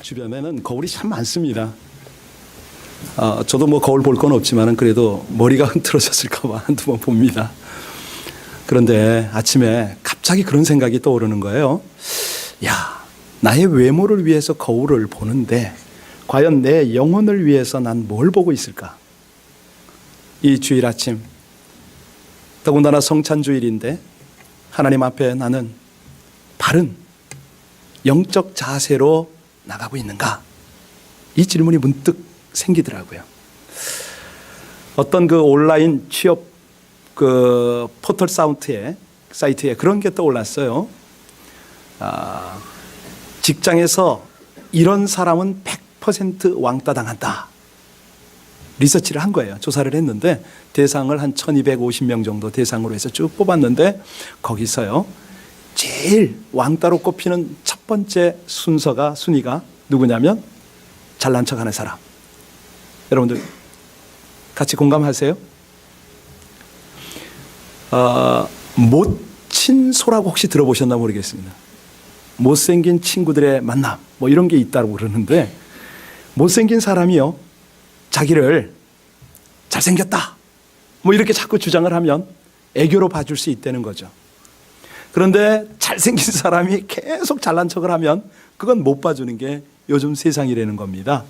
주변에는 거울이 참 많습니다. 저도 뭐 거울 볼 건 없지만 그래도 머리가 흐트러졌을까 봐 한두 번 봅니다. 그런데 아침에 갑자기 그런 생각이 떠오르는 거예요. 야, 나의 외모를 위해서 거울을 보는데 과연 내 영혼을 위해서 난 뭘 보고 있을까? 이 주일 아침, 더군다나 성찬주일인데 하나님 앞에 나는 바른 영적 자세로 나가고 있는가? 이 질문이 문득 생기더라고요. 어떤 그 온라인 취업 그 포털 사이트에 그런 게 떠올랐어요. 직장에서 이런 사람은 100% 왕따 당한다. 리서치를 한 거예요. 조사를 했는데 대상을 한 1250명 정도 대상으로 해서 쭉 뽑았는데 거기서요. 제일 왕따로 꼽히는 첫 번째 순위가 누구냐면 잘난 척하는 사람. 여러분들 같이 공감하세요? 모친소라고 혹시 들어보셨나 모르겠습니다. 못생긴 친구들의 만남 뭐 이런 게 있다고 그러는데 못생긴 사람이요 자기를 잘생겼다 뭐 이렇게 자꾸 주장을 하면 애교로 봐줄 수 있다는 거죠. 그런데 잘생긴 사람이 계속 잘난 척을 하면 그건 못 봐주는 게 요즘 세상이라는 겁니다.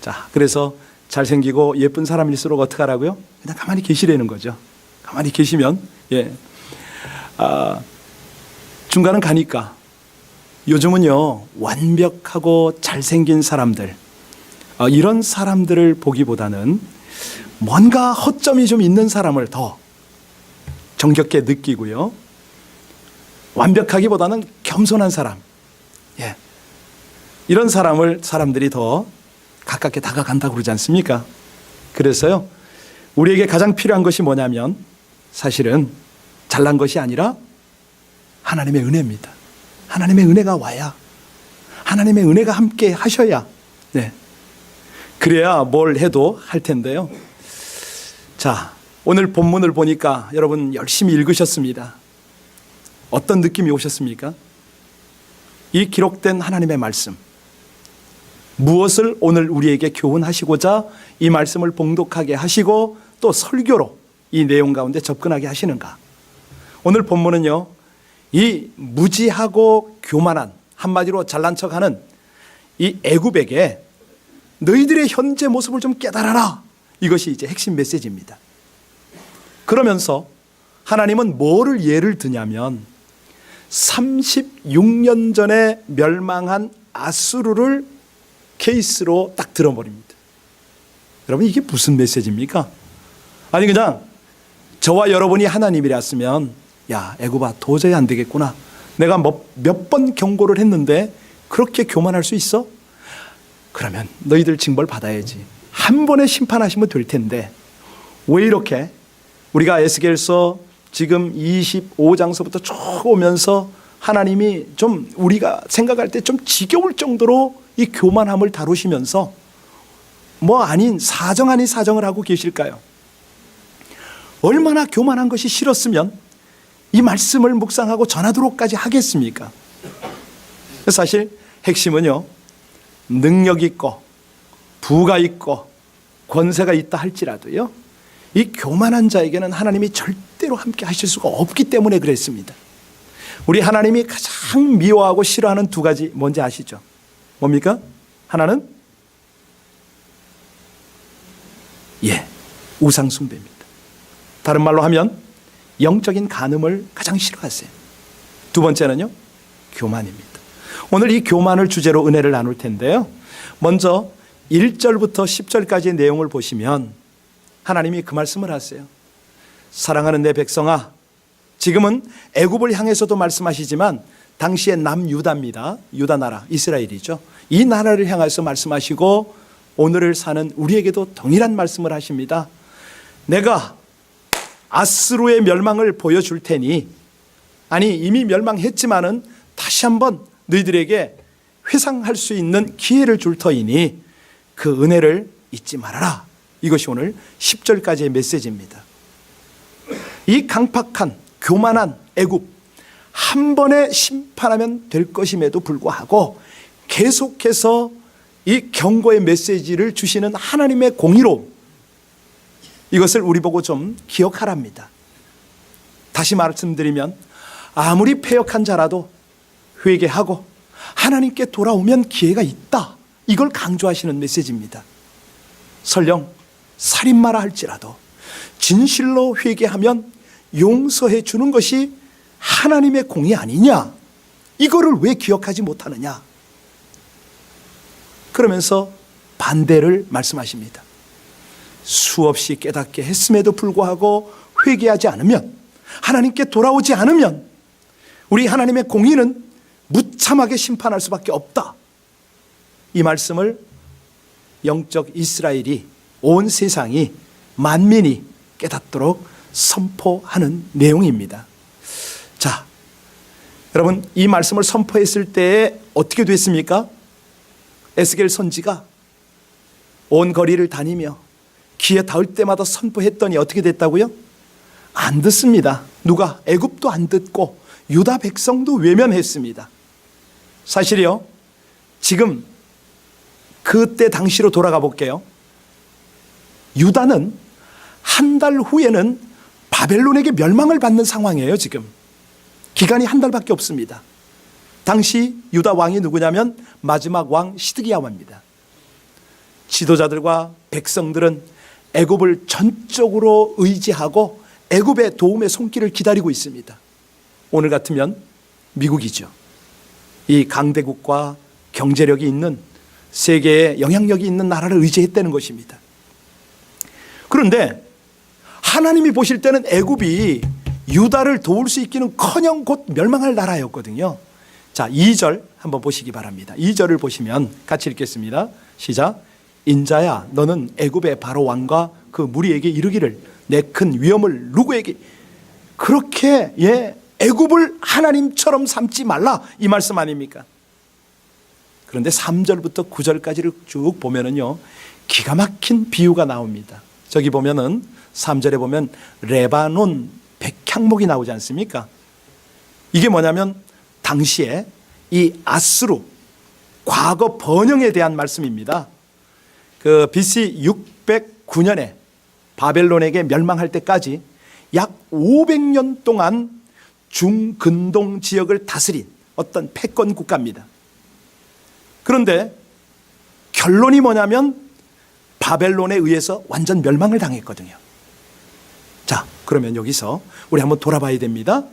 자, 그래서 잘생기고 예쁜 사람일수록 어떻게 하라고요? 그냥 가만히 계시라는 거죠. 가만히 계시면 중간은 가니까 요즘은요 완벽하고 잘생긴 사람들 이런 사람들을 보기보다는 뭔가 허점이 좀 있는 사람을 더 정겹게 느끼고요. 완벽하기보다는 겸손한 사람, 이런 사람을 사람들이 더 가깝게 다가간다고 그러지 않습니까? 그래서요 우리에게 가장 필요한 것이 뭐냐면 사실은 잘난 것이 아니라 하나님의 은혜입니다. 하나님의 은혜가 와야, 하나님의 은혜가 함께 하셔야, 그래야 뭘 해도 할 텐데요. 자, 오늘 본문을 보니까 여러분 열심히 읽으셨습니다. 어떤 느낌이 오셨습니까? 이 기록된 하나님의 말씀, 무엇을 오늘 우리에게 교훈하시고자 이 말씀을 봉독하게 하시고 또 설교로 이 내용 가운데 접근하게 하시는가? 오늘 본문은요, 이 무지하고 교만한, 한마디로 잘난 척하는 이 애굽에게 너희들의 현재 모습을 좀 깨달아라. 이것이 이제 핵심 메시지입니다. 그러면서 하나님은 뭐를 예를 드냐면 36년 전에 멸망한 아수르를 케이스로 딱 들어버립니다. 여러분 이게 무슨 메시지입니까? 아니 그냥 저와 여러분이 하나님이랬으면 야 애굽아 도저히 안 되겠구나. 내가 몇 번 경고를 했는데 그렇게 교만할 수 있어? 그러면 너희들 징벌 받아야지. 한 번에 심판하시면 될 텐데 왜 이렇게 우리가 에스겔서 지금 25장서부터 쭉 오면서 하나님이 좀 우리가 생각할 때 좀 지겨울 정도로 이 교만함을 다루시면서 뭐 아닌 사정 아닌 사정을 하고 계실까요? 얼마나 교만한 것이 싫었으면 이 말씀을 묵상하고 전하도록까지 하겠습니까? 사실 핵심은요, 능력 있고 부가 있고 권세가 있다 할지라도요, 이 교만한 자에게는 하나님이 절대로 함께 하실 수가 없기 때문에 그랬습니다. 우리 하나님이 가장 미워하고 싫어하는 두 가지 뭔지 아시죠? 뭡니까? 하나는 우상 숭배입니다. 다른 말로 하면 영적인 간음을 가장 싫어하세요. 두 번째는요, 교만입니다. 오늘 이 교만을 주제로 은혜를 나눌 텐데요. 먼저 1절부터 10절까지의 내용을 보시면 하나님이 그 말씀을 하세요. 사랑하는 내 백성아, 지금은 애굽을 향해서도 말씀하시지만 당시에 남유다입니다. 유다 나라, 이스라엘이죠. 이 나라를 향해서 말씀하시고 오늘을 사는 우리에게도 동일한 말씀을 하십니다. 내가 아스루의 멸망을 보여줄 테니, 아니 이미 멸망했지만은 다시 한번 너희들에게 회상할 수 있는 기회를 줄 터이니 그 은혜를 잊지 말아라. 이것이 오늘 10절까지의 메시지입니다. 이 강팍한 교만한 애굽 한 번에 심판하면 될 것임에도 불구하고 계속해서 이 경고의 메시지를 주시는 하나님의 공의로움, 이것을 우리 보고 좀 기억하랍니다. 다시 말씀드리면 아무리 패역한 자라도 회개하고 하나님께 돌아오면 기회가 있다, 이걸 강조하시는 메시지입니다. 설령 살인마라 할지라도 진실로 회개하면 용서해 주는 것이 하나님의 공의 아니냐, 이거를 왜 기억하지 못하느냐, 그러면서 반대를 말씀하십니다. 수없이 깨닫게 했음에도 불구하고 회개하지 않으면, 하나님께 돌아오지 않으면 우리 하나님의 공의는 무참하게 심판할 수밖에 없다. 이 말씀을 영적 이스라엘이, 온 세상이, 만민이 깨닫도록 선포하는 내용입니다. 자, 여러분, 이 말씀을 선포했을 때 어떻게 됐습니까? 에스겔 선지가 온 거리를 다니며 기회 닿을 때마다 선포했더니 어떻게 됐다고요? 안 듣습니다. 누가? 애굽도 안 듣고 유다 백성도 외면했습니다. 사실이요, 지금 그때 당시로 돌아가 볼게요. 유다는 한 달 후에는 바벨론에게 멸망을 받는 상황이에요. 지금 기간이 한 달밖에 없습니다. 당시 유다 왕이 누구냐면 마지막 왕 시드기야 왕입니다. 지도자들과 백성들은 애굽을 전적으로 의지하고 애굽의 도움의 손길을 기다리고 있습니다. 오늘 같으면 미국이죠. 이 강대국과 경제력이 있는, 세계에 영향력이 있는 나라를 의지했다는 것입니다. 그런데 하나님이 보실 때는 애굽이 유다를 도울 수 있기는커녕 곧 멸망할 나라였거든요. 자, 2절 한번 보시기 바랍니다. 2절을 보시면 같이 읽겠습니다. 시작. 인자야, 너는 애굽의 바로 왕과 그 무리에게 이르기를, 내 큰 위엄을 누구에게, 그렇게 애굽을 하나님처럼 삼지 말라, 이 말씀 아닙니까? 그런데 3절부터 9절까지를 쭉 보면은요, 기가 막힌 비유가 나옵니다. 저기 보면은 3절에 보면 레바논 백향목이 나오지 않습니까? 이게 뭐냐면 당시에 이 아수르 과거 번영에 대한 말씀입니다. 그 BC 609년에 바벨론에게 멸망할 때까지 약 500년 동안 중근동 지역을 다스린 어떤 패권 국가입니다. 그런데 결론이 뭐냐면 바벨론에 의해서 완전 멸망을 당했거든요. 자, 그러면 여기서 우리 한번 돌아봐야 됩니다.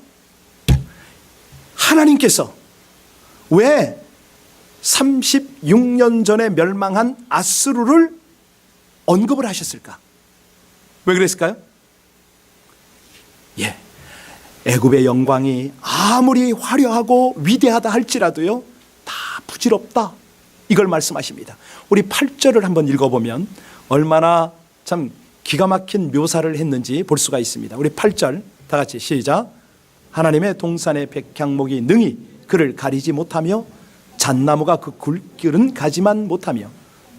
하나님께서 왜 36년 전에 멸망한 아수르를 언급을 하셨을까? 왜 그랬을까요? 애굽의 영광이 아무리 화려하고 위대하다 할지라도요, 다 부질없다, 이걸 말씀하십니다. 우리 8절을 한번 읽어보면 얼마나 참 기가 막힌 묘사를 했는지 볼 수가 있습니다. 우리 8절 다 같이 시작. 하나님의 동산의 백향목이 능히 그를 가리지 못하며, 잣나무가 그 굵기른 가지만 못하며,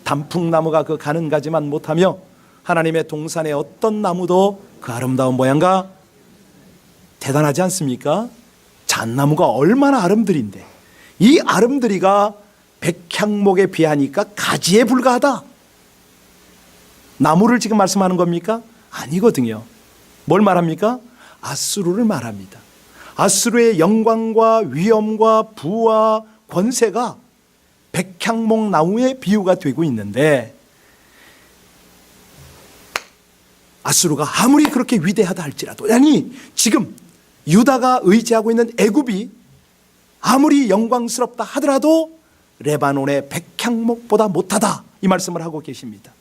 단풍나무가 그 가는 가지만 못하며, 하나님의 동산의 어떤 나무도 그 아름다운 모양과, 대단하지 않습니까? 잣나무가 얼마나 아름드린데 이 아름드리가 백향목에 비하니까 가지에 불과하다. 나무를 지금 말씀하는 겁니까? 아니거든요. 뭘 말합니까? 아수르를 말합니다. 아수르의 영광과 위엄과 부와 권세가 백향목 나무의 비유가 되고 있는데, 아수르가 아무리 그렇게 위대하다 할지라도, 아니 지금 유다가 의지하고 있는 애굽이 아무리 영광스럽다 하더라도 레바논의 백향목보다 못하다, 이 말씀을 하고 계십니다.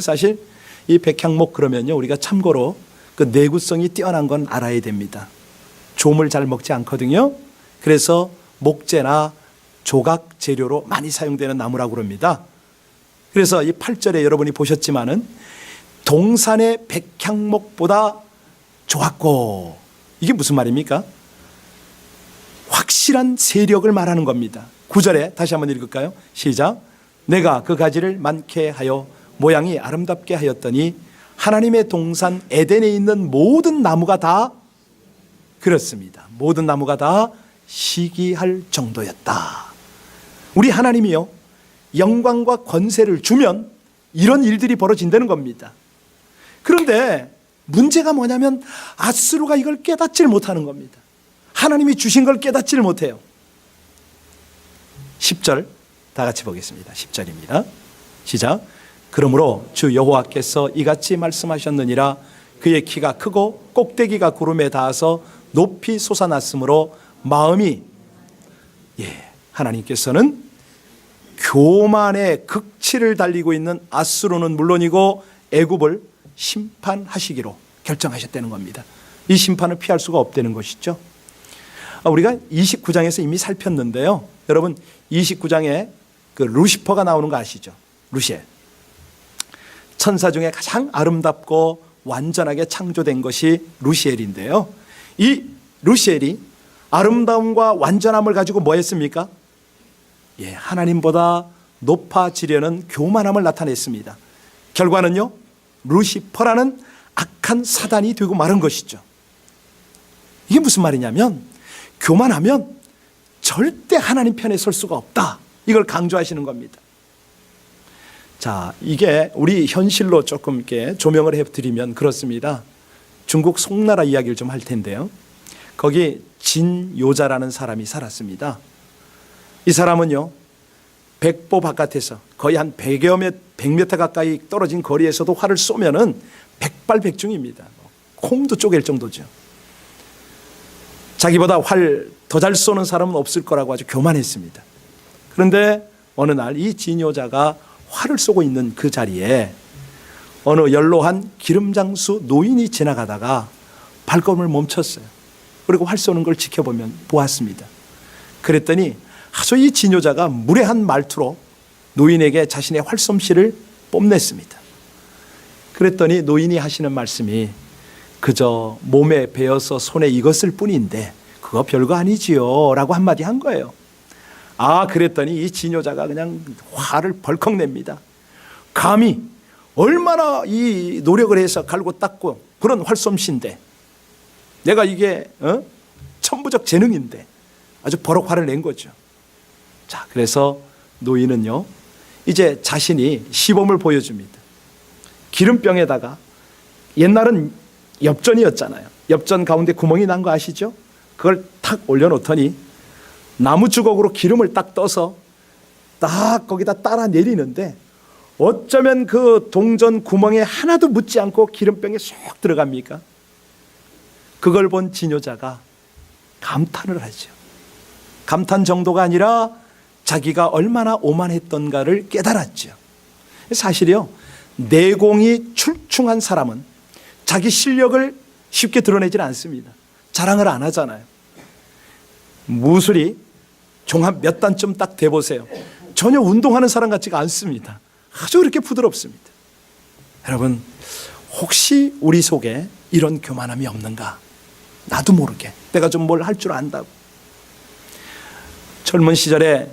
사실 이 백향목 그러면요, 우리가 참고로 그 내구성이 뛰어난 건 알아야 됩니다. 좀을 잘 먹지 않거든요. 그래서 목재나 조각 재료로 많이 사용되는 나무라고 그럽니다. 그래서 이 8절에 여러분이 보셨지만은 동산의 백향목보다 좋았고, 이게 무슨 말입니까? 확실한 세력을 말하는 겁니다. 9절에 다시 한번 읽을까요? 시작. 내가 그 가지를 많게 하여 모양이 아름답게 하였더니 하나님의 동산 에덴에 있는 모든 나무가 다 그렇습니다. 모든 나무가 다 시기할 정도였다. 우리 하나님이요, 영광과 권세를 주면 이런 일들이 벌어진다는 겁니다. 그런데 문제가 뭐냐면 아수르가 이걸 깨닫질 못하는 겁니다. 하나님이 주신 걸 깨닫질 못해요. 10절 다 같이 보겠습니다. 10절입니다. 시작. 그러므로 주 여호와께서 이같이 말씀하셨느니라. 그의 키가 크고 꼭대기가 구름에 닿아서 높이 솟아났으므로 마음이, 하나님께서는 교만의 극치를 달리고 있는 아수르는 물론이고 애굽을 심판하시기로 결정하셨다는 겁니다. 이 심판을 피할 수가 없다는 것이죠. 우리가 29장에서 이미 살폈는데요. 여러분 29장에 그 루시퍼가 나오는 거 아시죠? 루시엘. 천사 중에 가장 아름답고 완전하게 창조된 것이 루시엘인데요. 이 루시엘이 아름다움과 완전함을 가지고 뭐 했습니까? 하나님보다 높아지려는 교만함을 나타냈습니다. 결과는요, 루시퍼라는 악한 사단이 되고 마른 것이죠. 이게 무슨 말이냐면 교만하면 절대 하나님 편에 설 수가 없다, 이걸 강조하시는 겁니다. 자, 이게 우리 현실로 조금 이렇게 조명을 해드리면 그렇습니다. 중국 송나라 이야기를 좀 할 텐데요. 거기 진요자라는 사람이 살았습니다. 이 사람은요, 백보 바깥에서 거의 한 100m 가까이 떨어진 거리에서도 활을 쏘면은 백발백중입니다. 콩도 쪼갤 정도죠. 자기보다 활 더 잘 쏘는 사람은 없을 거라고 아주 교만했습니다. 그런데 어느 날 이 진요자가 활을 쏘고 있는 그 자리에 어느 연로한 기름장수 노인이 지나가다가 발걸음을 멈췄어요. 그리고 활 쏘는 걸 지켜보면 보았습니다. 그랬더니 아주 이 진요자가 무례한 말투로 노인에게 자신의 활솜씨를 뽐냈습니다. 그랬더니 노인이 하시는 말씀이 그저 몸에 베어서 손에 익었을 뿐인데 그거 별거 아니지요 라고 한마디 한 거예요. 그랬더니 이 진요자가 그냥 화를 벌컥 냅니다. 감히 얼마나 이 노력을 해서 갈고 닦고 그런 활솜씨인데 내가 이게 천부적 재능인데 아주 버럭 화를 낸 거죠. 자, 그래서 노인은요, 이제 자신이 시범을 보여줍니다. 기름병에다가, 옛날은 엽전이었잖아요. 엽전 가운데 구멍이 난 거 아시죠? 그걸 탁 올려놓더니 나무 주걱으로 기름을 딱 떠서 딱 거기다 따라 내리는데 어쩌면 그 동전 구멍에 하나도 묻지 않고 기름병에 쏙 들어갑니까? 그걸 본 진요자가 감탄을 하죠. 감탄 정도가 아니라 자기가 얼마나 오만했던가를 깨달았죠. 사실이요, 내공이 출중한 사람은 자기 실력을 쉽게 드러내질 않습니다. 자랑을 안 하잖아요. 무술이 종합 몇 단쯤 딱 대보세요. 전혀 운동하는 사람 같지가 않습니다. 아주 그렇게 부드럽습니다. 여러분, 혹시 우리 속에 이런 교만함이 없는가? 나도 모르게 내가 좀 뭘 할 줄 안다고. 젊은 시절에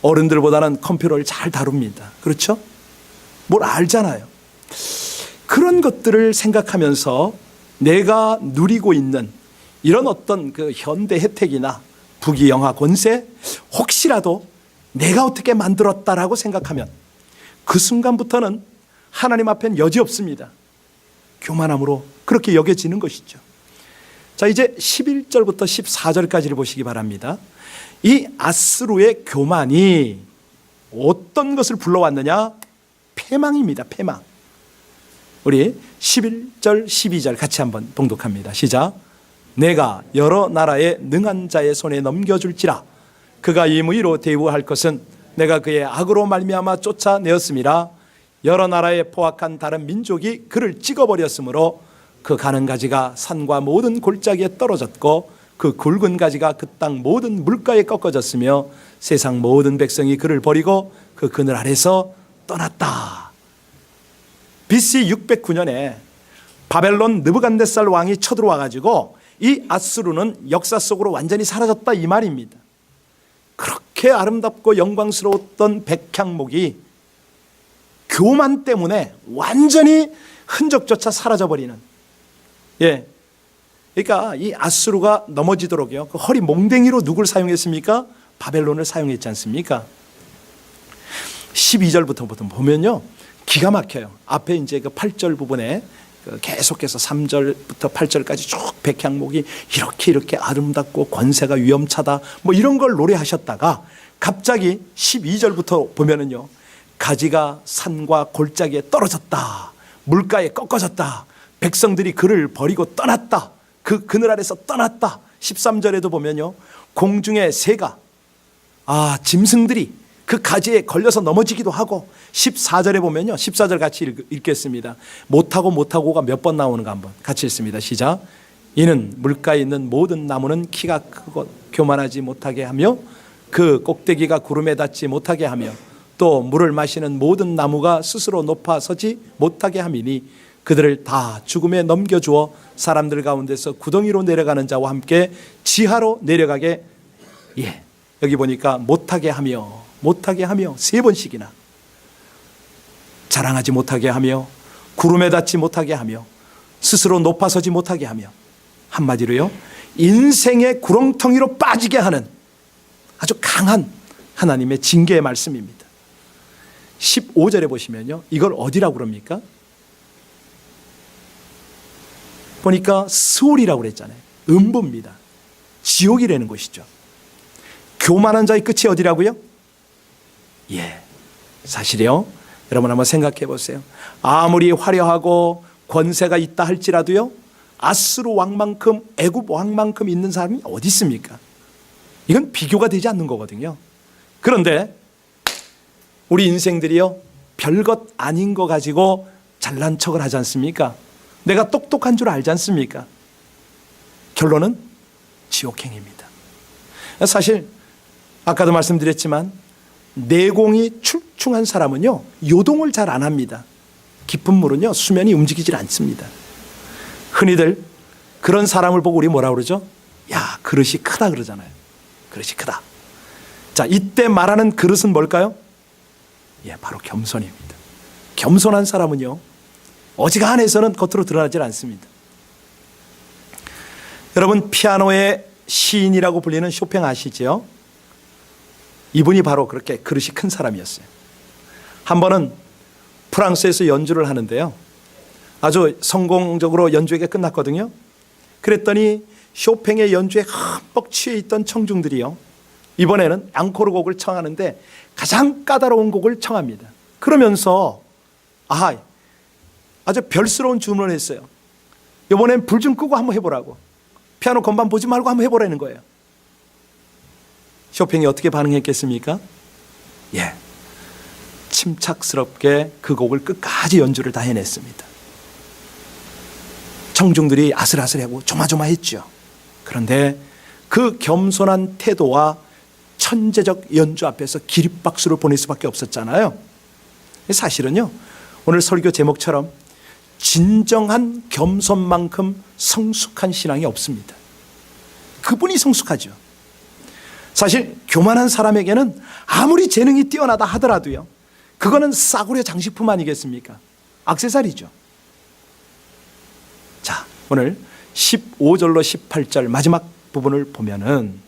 어른들보다는 컴퓨터를 잘 다룹니다. 그렇죠? 뭘 알잖아요. 그런 것들을 생각하면서 내가 누리고 있는 이런 어떤 그 현대 혜택이나 부귀 영화 권세, 혹시라도 내가 어떻게 만들었다라고 생각하면 그 순간부터는 하나님 앞엔 여지 없습니다. 교만함으로 그렇게 여겨지는 것이죠. 자, 이제 11절부터 14절까지를 보시기 바랍니다. 이 아수르의 교만이 어떤 것을 불러왔느냐? 패망입니다. 패망. 우리 11절 12절 같이 한번 봉독합니다. 시작. 내가 여러 나라의 능한 자의 손에 넘겨줄지라. 그가 임의로 대우할 것은 내가 그의 악으로 말미암아 쫓아내었음이라. 여러 나라의 포악한 다른 민족이 그를 찍어버렸으므로 그 가는 가지가 산과 모든 골짜기에 떨어졌고 그 굵은 가지가 그 땅 모든 물가에 꺾어졌으며 세상 모든 백성이 그를 버리고 그 그늘 아래서 떠났다. BC 609년에 바벨론 느부갓네살 왕이 쳐들어와 가지고 이 아수르는 역사 속으로 완전히 사라졌다, 이 말입니다. 그렇게 아름답고 영광스러웠던 백향목이 교만 때문에 완전히 흔적조차 사라져버리는, 그러니까 이 아수르가 넘어지도록요, 그 허리 몽댕이로 누굴 사용했습니까? 바벨론을 사용했지 않습니까? 12절부터 보면요, 기가 막혀요. 앞에 이제 그 8절 부분에 계속해서 3절부터 8절까지 쭉 백향목이 이렇게 아름답고 권세가 위엄차다 뭐 이런 걸 노래하셨다가 갑자기 12절부터 보면은요, 가지가 산과 골짜기에 떨어졌다, 물가에 꺾어졌다, 백성들이 그를 버리고 떠났다, 그 그늘 아래서 떠났다. 13절에도 보면요, 공중의 새가 짐승들이 그 가지에 걸려서 넘어지기도 하고, 14절에 보면요, 14절 같이 읽겠습니다. 못하고가 몇 번 나오는가 한번 같이 읽습니다. 시작. 이는 물가에 있는 모든 나무는 키가 크고 교만하지 못하게 하며 그 꼭대기가 구름에 닿지 못하게 하며 또 물을 마시는 모든 나무가 스스로 높아 서지 못하게 함이니 그들을 다 죽음에 넘겨주어 사람들 가운데서 구덩이로 내려가는 자와 함께 지하로 내려가게, 여기 보니까 못하게 하며 세 번씩이나 자랑하지 못하게 하며 구름에 닿지 못하게 하며 스스로 높아서지 못하게 하며, 한마디로요, 인생의 구렁텅이로 빠지게 하는 아주 강한 하나님의 징계의 말씀입니다. 15절에 보시면요, 이걸 어디라고 그럽니까? 보니까 스올이라고 그랬잖아요. 음부입니다. 지옥이라는 것이죠. 교만한 자의 끝이 어디라고요? 사실이요, 여러분 한번 생각해 보세요. 아무리 화려하고 권세가 있다 할지라도요, 아수르 왕만큼, 애굽 왕만큼 있는 사람이 어디 있습니까? 이건 비교가 되지 않는 거거든요. 그런데 우리 인생들이요, 별것 아닌 거 가지고 잘난 척을 하지 않습니까? 내가 똑똑한 줄 알지 않습니까? 결론은 지옥행입니다. 사실 아까도 말씀드렸지만 내공이 출중한 사람은요, 요동을 잘 안 합니다. 깊은 물은요, 수면이 움직이질 않습니다. 흔히들 그런 사람을 보고 우리 뭐라 그러죠? 야, 그릇이 크다 그러잖아요. 그릇이 크다. 자, 이때 말하는 그릇은 뭘까요? 바로 겸손입니다. 겸손한 사람은요, 어지간해서는 겉으로 드러나질 않습니다. 여러분, 피아노의 시인이라고 불리는 쇼팽 아시죠? 이분이 바로 그렇게 그릇이 큰 사람이었어요. 한 번은 프랑스에서 연주를 하는데요, 아주 성공적으로 연주회가 끝났거든요. 그랬더니 쇼팽의 연주에 흠뻑 취해 있던 청중들이요, 이번에는 앙코르 곡을 청하는데 가장 까다로운 곡을 청합니다. 그러면서 아주 별스러운 주문을 했어요. 이번엔 불 좀 끄고 한번 해보라고. 피아노 건반 보지 말고 한번 해보라는 거예요. 쇼팽이 어떻게 반응했겠습니까? 침착스럽게 그 곡을 끝까지 연주를 다 해냈습니다. 청중들이 아슬아슬하고 조마조마했죠. 그런데 그 겸손한 태도와 천재적 연주 앞에서 기립박수를 보낼 수밖에 없었잖아요. 사실은요, 오늘 설교 제목처럼 진정한 겸손만큼 성숙한 신앙이 없습니다. 그분이 성숙하죠. 사실 교만한 사람에게는 아무리 재능이 뛰어나다 하더라도요, 그거는 싸구려 장식품 아니겠습니까? 액세서리죠. 자, 오늘 15절로 18절 마지막 부분을 보면은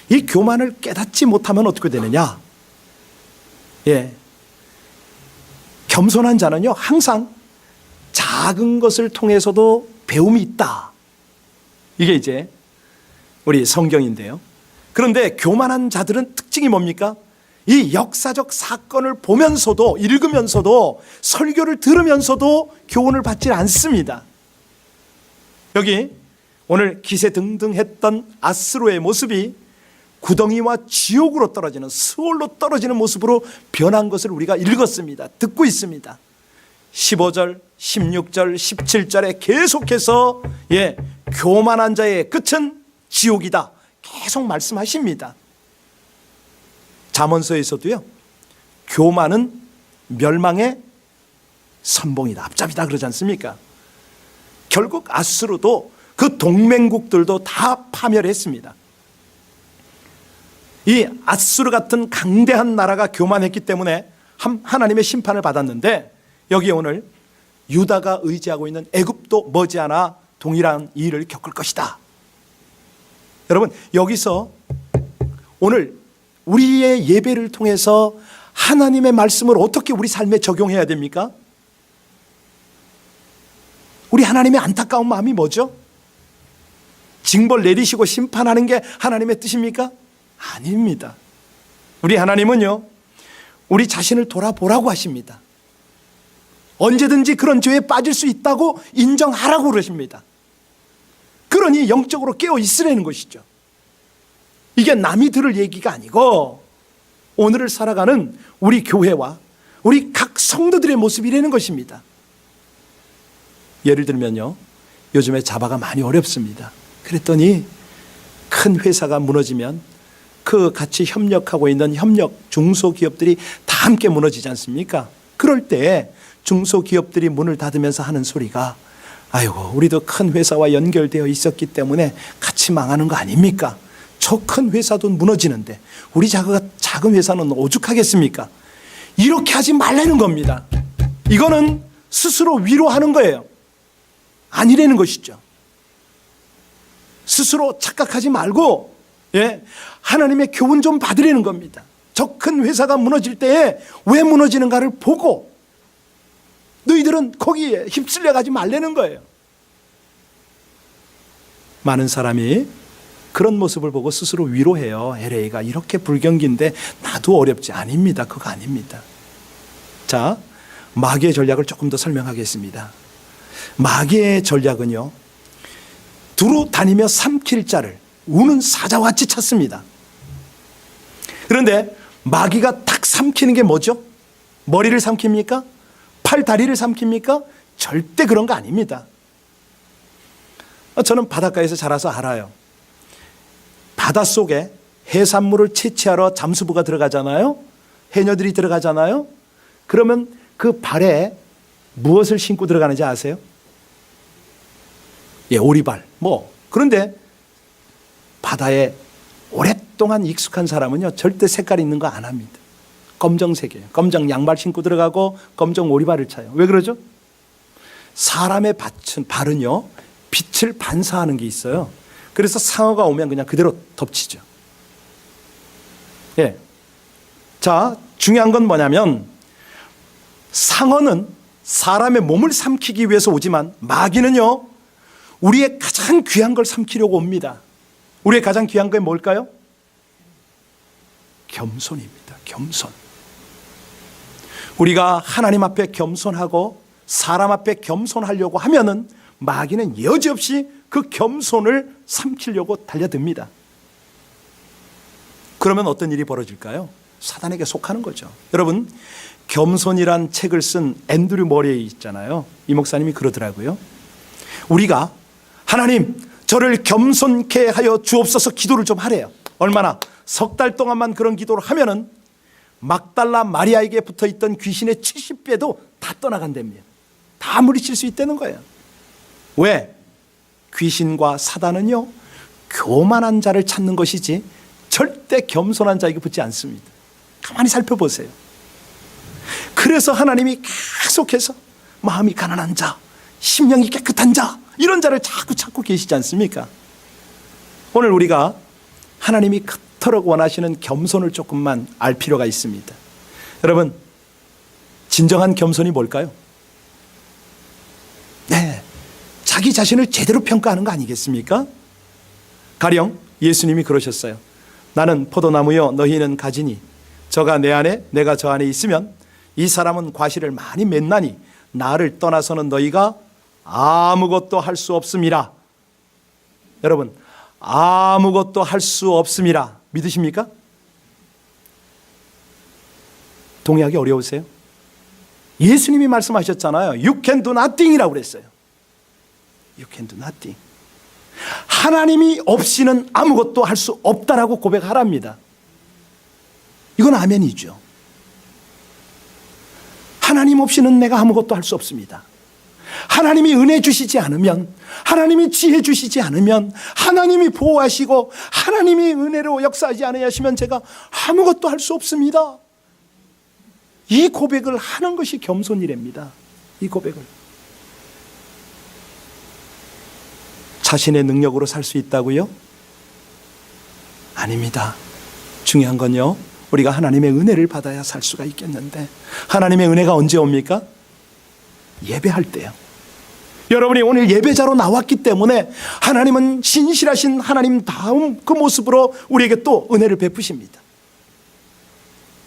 이 교만을 깨닫지 못하면 어떻게 되느냐? 겸손한 자는요, 항상 작은 것을 통해서도 배움이 있다. 이게 이제 우리 성경인데요. 그런데 교만한 자들은 특징이 뭡니까? 이 역사적 사건을 보면서도, 읽으면서도, 설교를 들으면서도 교훈을 받지 않습니다. 여기 오늘 기세등등했던 아스로의 모습이 구덩이와 지옥으로 떨어지는, 스올로 떨어지는 모습으로 변한 것을 우리가 읽었습니다. 듣고 있습니다. 15절, 16절, 17절에 계속해서 교만한 자의 끝은 지옥이다, 계속 말씀하십니다. 잠언서에서도요, 교만은 멸망의 선봉이다, 앞잡이다 그러지 않습니까? 결국 아수르도 그 동맹국들도 다 파멸했습니다. 이 아수르 같은 강대한 나라가 교만했기 때문에 하나님의 심판을 받았는데, 여기 오늘 유다가 의지하고 있는 애굽도 머지않아 동일한 일을 겪을 것이다. 여러분, 여기서 오늘 우리의 예배를 통해서 하나님의 말씀을 어떻게 우리 삶에 적용해야 됩니까? 우리 하나님의 안타까운 마음이 뭐죠? 징벌 내리시고 심판하는 게 하나님의 뜻입니까? 아닙니다. 우리 하나님은요, 우리 자신을 돌아보라고 하십니다. 언제든지 그런 죄에 빠질 수 있다고 인정하라고 그러십니다. 그러니 영적으로 깨어 있으라는 것이죠. 이게 남이 들을 얘기가 아니고 오늘을 살아가는 우리 교회와 우리 각 성도들의 모습이라는 것입니다. 예를 들면요, 요즘에 자바가 많이 어렵습니다. 그랬더니 큰 회사가 무너지면 그 같이 협력하고 있는 협력 중소기업들이 다 함께 무너지지 않습니까? 그럴 때 중소기업들이 문을 닫으면서 하는 소리가, 아이고 우리도 큰 회사와 연결되어 있었기 때문에 같이 망하는 거 아닙니까? 저 큰 회사도 무너지는데 우리 작은 회사는 오죽하겠습니까? 이렇게 하지 말라는 겁니다. 이거는 스스로 위로하는 거예요. 아니라는 것이죠. 스스로 착각하지 말고 하나님의 교훈 좀 받으라는 겁니다. 저 큰 회사가 무너질 때에 왜 무너지는가를 보고 너희들은 거기에 휩쓸려 가지 말라는 거예요. 많은 사람이 그런 모습을 보고 스스로 위로해요. LA가 이렇게 불경기인데 나도 어렵지. 아닙니다. 그거 아닙니다. 자, 마귀의 전략을 조금 더 설명하겠습니다. 마귀의 전략은요, 두루 다니며 삼킬 자를 우는 사자와 같이 찾습니다. 그런데 마귀가 딱 삼키는 게 뭐죠? 머리를 삼킵니까? 팔, 다리를 삼킵니까? 절대 그런 거 아닙니다. 저는 바닷가에서 자라서 알아요. 바닷속에 해산물을 채취하러 잠수부가 들어가잖아요. 해녀들이 들어가잖아요. 그러면 그 발에 무엇을 신고 들어가는지 아세요? 오리발. 그런데 바다에 오랫동안 익숙한 사람은요, 절대 색깔 있는 거 안 합니다. 검정색이에요. 검정 양발 신고 들어가고 검정 오리발을 차요. 왜 그러죠? 사람의 발은요, 빛을 반사하는 게 있어요. 그래서 상어가 오면 그냥 그대로 덮치죠. 자, 중요한 건 뭐냐면 상어는 사람의 몸을 삼키기 위해서 오지만 마귀는요, 우리의 가장 귀한 걸 삼키려고 옵니다. 우리의 가장 귀한 게 뭘까요? 겸손입니다. 겸손. 우리가 하나님 앞에 겸손하고 사람 앞에 겸손하려고 하면은 마귀는 여지없이 그 겸손을 삼키려고 달려듭니다. 그러면 어떤 일이 벌어질까요? 사단에게 속하는 거죠. 여러분, 겸손이란 책을 쓴 앤드류 머레이 있잖아요. 이 목사님이 그러더라고요. 우리가 하나님 저를 겸손케 하여 주옵소서 기도를 좀 하래요. 얼마나? 석 달 동안만 그런 기도를 하면은 막달라 마리아에게 붙어있던 귀신의 70배도 다 떠나간답니다. 다 물리칠 수 있다는 거예요. 왜? 귀신과 사단은요, 교만한 자를 찾는 것이지 절대 겸손한 자에게 붙지 않습니다. 가만히 살펴보세요. 그래서 하나님이 계속해서 마음이 가난한 자, 심령이 깨끗한 자, 이런 자를 자꾸 찾고 계시지 않습니까? 오늘 우리가 하나님이 그토록 원하시는 겸손을 조금만 알 필요가 있습니다. 여러분, 진정한 겸손이 뭘까요? 자기 자신을 제대로 평가하는 거 아니겠습니까? 가령 예수님이 그러셨어요. 나는 포도나무요 너희는 가지니 저가 내 안에 내가 저 안에 있으면 이 사람은 과실을 많이 맺나니 나를 떠나서는 너희가 아무것도 할 수 없음이라. 여러분, 아무것도 할 수 없음이라 믿으십니까? 동의하기 어려우세요? 예수님이 말씀하셨잖아요. You can do nothing이라고 그랬어요. You can do nothing. 하나님이 없이는 아무것도 할 수 없다라고 고백하랍니다. 이건 아멘이죠. 하나님 없이는 내가 아무것도 할 수 없습니다. 하나님이 은혜 주시지 않으면, 하나님이 지혜 주시지 않으면, 하나님이 보호하시고 하나님이 은혜로 역사하지 않으시면 제가 아무것도 할 수 없습니다. 이 고백을 하는 것이 겸손이랍니다. 이 고백을. 자신의 능력으로 살 수 있다고요? 아닙니다. 중요한 건요, 우리가 하나님의 은혜를 받아야 살 수가 있겠는데, 하나님의 은혜가 언제 옵니까? 예배할 때요. 여러분이 오늘 예배자로 나왔기 때문에 하나님은 신실하신 하나님 다음 그 모습으로 우리에게 또 은혜를 베푸십니다.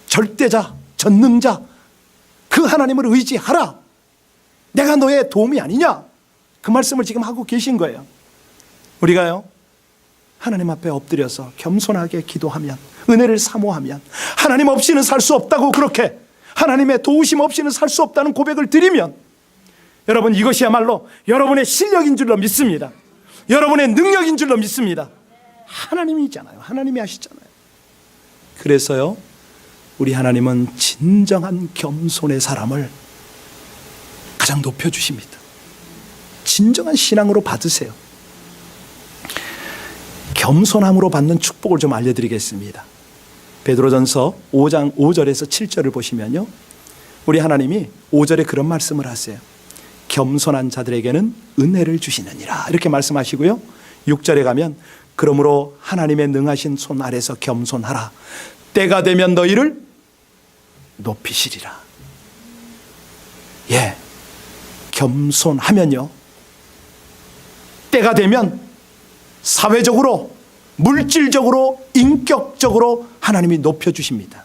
절대자, 전능자, 그 하나님을 의지하라. 내가 너의 도움이 아니냐, 그 말씀을 지금 하고 계신 거예요. 우리가요, 하나님 앞에 엎드려서 겸손하게 기도하면, 은혜를 사모하면, 하나님 없이는 살 수 없다고, 그렇게 하나님의 도우심 없이는 살 수 없다는 고백을 드리면, 여러분, 이것이야말로 여러분의 실력인 줄로 믿습니다. 여러분의 능력인 줄로 믿습니다. 하나님이잖아요. 하나님이 하시잖아요. 그래서요, 우리 하나님은 진정한 겸손의 사람을 가장 높여주십니다. 진정한 신앙으로 받으세요. 겸손함으로 받는 축복을 좀 알려드리겠습니다. 베드로전서 5장 5절에서 7절을 보시면요, 우리 하나님이 5절에 그런 말씀을 하세요. 겸손한 자들에게는 은혜를 주시느니라, 이렇게 말씀하시고요, 6절에 가면 그러므로 하나님의 능하신 손 아래서 겸손하라. 때가 되면 너희를 높이시리라. 예, 겸손하면요, 때가 되면 사회적으로, 물질적으로, 인격적으로 하나님이 높여주십니다.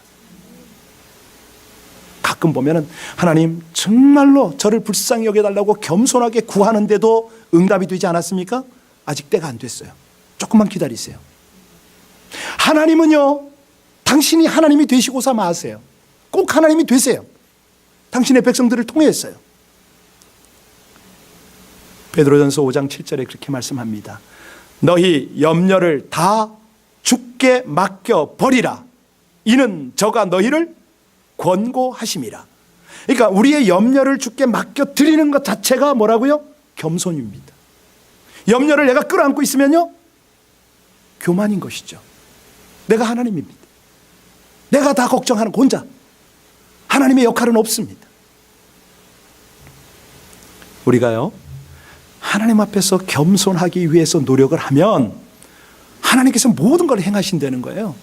가끔 보면은 하나님 정말로 저를 불쌍히 여겨달라고 겸손하게 구하는데도 응답이 되지 않았습니까? 아직 때가 안 됐어요. 조금만 기다리세요. 하나님은요, 당신이 하나님이 되시고사 마세요. 꼭 하나님이 되세요. 당신의 백성들을 통해서요. 베드로전서 5장 7절에 그렇게 말씀합니다. 너희 염려를 다 주께 맡겨 버리라. 이는 저가 너희를 권고하심이라. 그러니까 우리의 염려를 주께 맡겨 드리는 것 자체가 뭐라고요? 겸손입니다. 염려를 내가 끌어안고 있으면요, 교만인 것이죠. 내가 하나님입니다. 내가 다 걱정하는 혼자. 하나님의 역할은 없습니다. 우리가요, 하나님 앞에서 겸손하기 위해서 노력을 하면 하나님께서 모든 걸 행하신다는 거예요.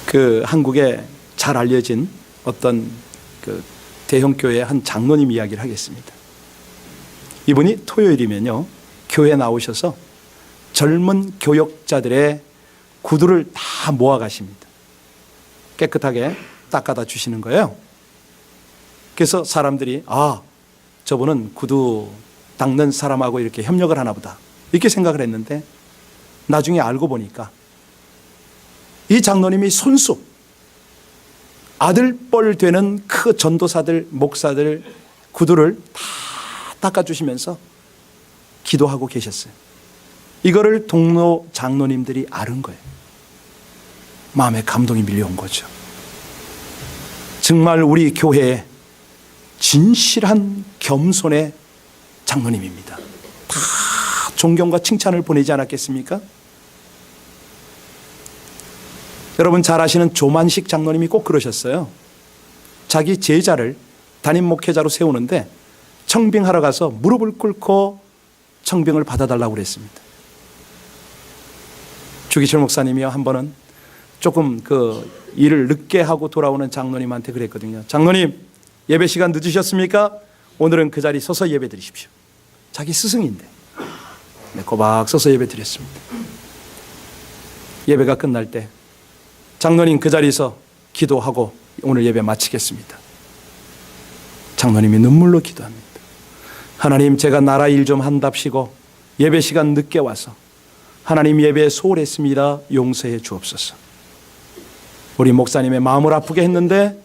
그 한국에 잘 알려진 어떤 그 대형교회 한 장로님 이야기를 하겠습니다. 이분이 토요일이면요, 교회에 나오셔서 젊은 교역자들의 구두를 다 모아 가십니다. 깨끗하게 닦아다 주시는 거예요. 그래서 사람들이, 아, 저분은 구두 닦는 사람하고 이렇게 협력을 하나 보다, 이렇게 생각을 했는데, 나중에 알고 보니까 이 장로님이 손수 아들뻘 되는 그 전도사들, 목사들 구두를 다 닦아주시면서 기도하고 계셨어요. 이거를 동료 장로님들이 아는 거예요. 마음에 감동이 밀려온 거죠. 정말 우리 교회에 진실한 겸손의 장로님입니다. 다 존경과 칭찬을 보내지 않았겠습니까? 여러분 잘 아시는 조만식 장로님이 꼭 그러셨어요. 자기 제자를 담임 목회자로 세우는데 청빙하러 가서 무릎을 꿇고 청빙을 받아달라고 그랬습니다. 주기철 목사님이요, 한 번은 조금 그 일을 늦게 하고 돌아오는 장로님한테 그랬거든요. 장로님, 예배 시간 늦으셨습니까? 오늘은 그 자리 서서 예배 드리십시오. 자기 스승인데 꼬박 서서 예배 드렸습니다. 예배가 끝날 때 장로님 그 자리에서 기도하고 오늘 예배 마치겠습니다. 장로님이 눈물로 기도합니다. 하나님, 제가 나라 일 좀 한답시고 예배 시간 늦게 와서 하나님 예배에 소홀했습니다. 용서해 주옵소서. 우리 목사님의 마음을 아프게 했는데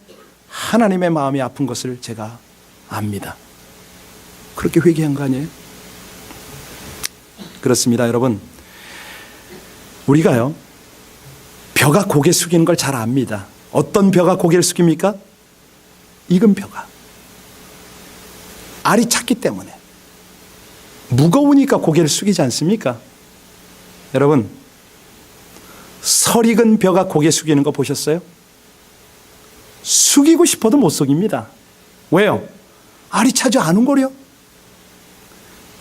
하나님의 마음이 아픈 것을 제가 압니다. 그렇게 회개한 거 아니에요? 그렇습니다, 여러분. 우리가요, 벼가 고개 숙이는 걸 잘 압니다. 어떤 벼가 고개를 숙입니까? 익은 벼가. 알이 찼기 때문에. 무거우니까 고개를 숙이지 않습니까? 여러분, 설익은 벼가 고개 숙이는 거 보셨어요? 숙이고 싶어도 못 숙입니다. 왜요? 알이 차지 않은 거려.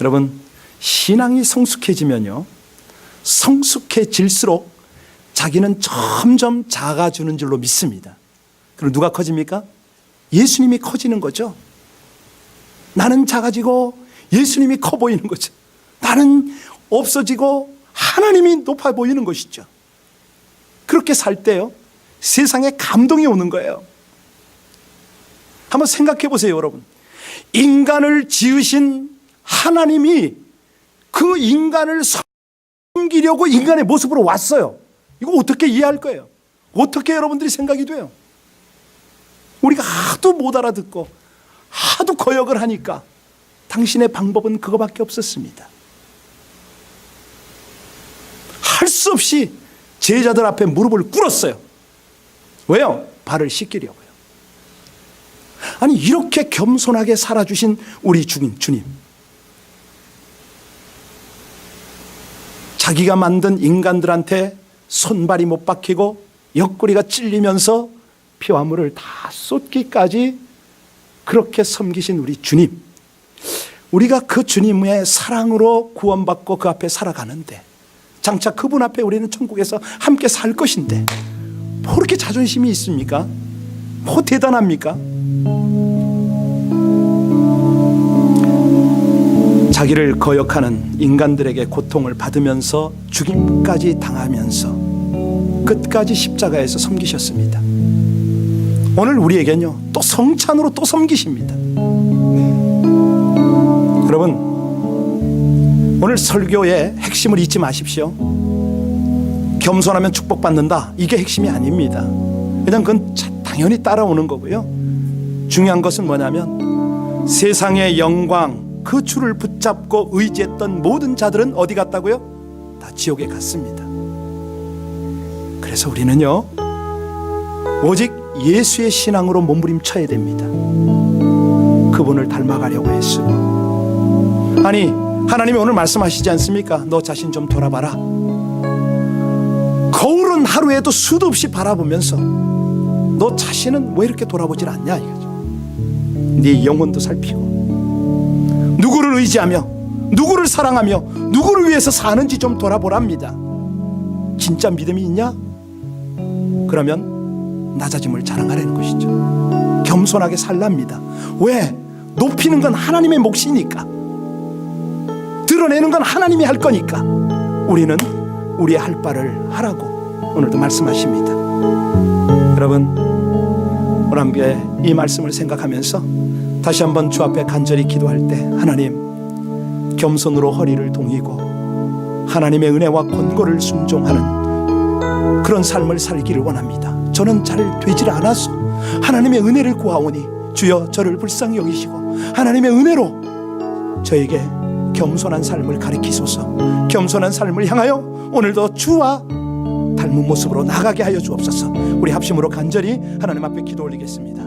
여러분, 신앙이 성숙해지면요, 성숙해질수록 자기는 점점 작아지는 줄로 믿습니다. 그럼 누가 커집니까? 예수님이 커지는 거죠. 나는 작아지고 예수님이 커 보이는 거죠. 나는 없어지고 하나님이 높아 보이는 것이죠. 그렇게 살 때요, 세상에 감동이 오는 거예요. 한번 생각해 보세요, 여러분. 인간을 지으신 하나님이 그 인간을 섬기려고 인간의 모습으로 왔어요. 이거 어떻게 이해할 거예요? 어떻게 여러분들이 생각이 돼요? 우리가 하도 못 알아듣고 하도 거역을 하니까 당신의 방법은 그거밖에 없었습니다. 할 수 없이 제자들 앞에 무릎을 꿇었어요. 왜요? 발을 씻기려고요. 아니, 이렇게 겸손하게 살아주신 우리 주님, 자기가 만든 인간들한테 손발이 못 박히고 옆구리가 찔리면서 피와 물을 다 쏟기까지 그렇게 섬기신 우리 주님, 우리가 그 주님의 사랑으로 구원받고 그 앞에 살아가는데, 장차 그분 앞에 우리는 천국에서 함께 살 것인데 뭐 그렇게 자존심이 있습니까? 뭐 대단합니까? 자기를 거역하는 인간들에게 고통을 받으면서 죽임까지 당하면서 끝까지 십자가에서 섬기셨습니다. 오늘 우리에겐요, 또 성찬으로 또 섬기십니다. 여러분, 오늘 설교의 핵심을 잊지 마십시오. 겸손하면 축복받는다, 이게 핵심이 아닙니다. 그냥 그건 당연히 따라오는 거고요. 중요한 것은 뭐냐면 세상의 영광, 그 줄을 붙잡고 의지했던 모든 자들은 어디 갔다고요? 다 지옥에 갔습니다. 그래서 우리는요, 오직 예수의 신앙으로 몸부림쳐야 됩니다. 그분을 닮아가려고 했으고. 아니, 하나님이 오늘 말씀하시지 않습니까? 너 자신 좀 돌아봐라. 거울은 하루에도 수도 없이 바라보면서 너 자신은 왜 이렇게 돌아보질 않냐 이거죠. 네 영혼도 살피고 누구를 의지하며 누구를 사랑하며 누구를 위해서 사는지 좀 돌아보랍니다. 진짜 믿음이 있냐? 그러면 낮아짐을 자랑하라는 것이죠. 겸손하게 살랍니다. 왜? 높이는 건 하나님의 몫이니까, 드러내는 건 하나님이 할 거니까 우리는 우리의 할 바를 하라고 오늘도 말씀하십니다. 여러분, 오늘 함께 이 말씀을 생각하면서 다시 한번 주 앞에 간절히 기도할 때, 하나님, 겸손으로 허리를 동이고 하나님의 은혜와 권고를 순종하는 그런 삶을 살기를 원합니다. 저는 잘 되질 않아서 하나님의 은혜를 구하오니 주여 저를 불쌍히 여기시고 하나님의 은혜로 저에게 겸손한 삶을 가리키소서. 겸손한 삶을 향하여 오늘도 주와 닮은 모습으로 나가게 하여 주옵소서. 우리 합심으로 간절히 하나님 앞에 기도 올리겠습니다.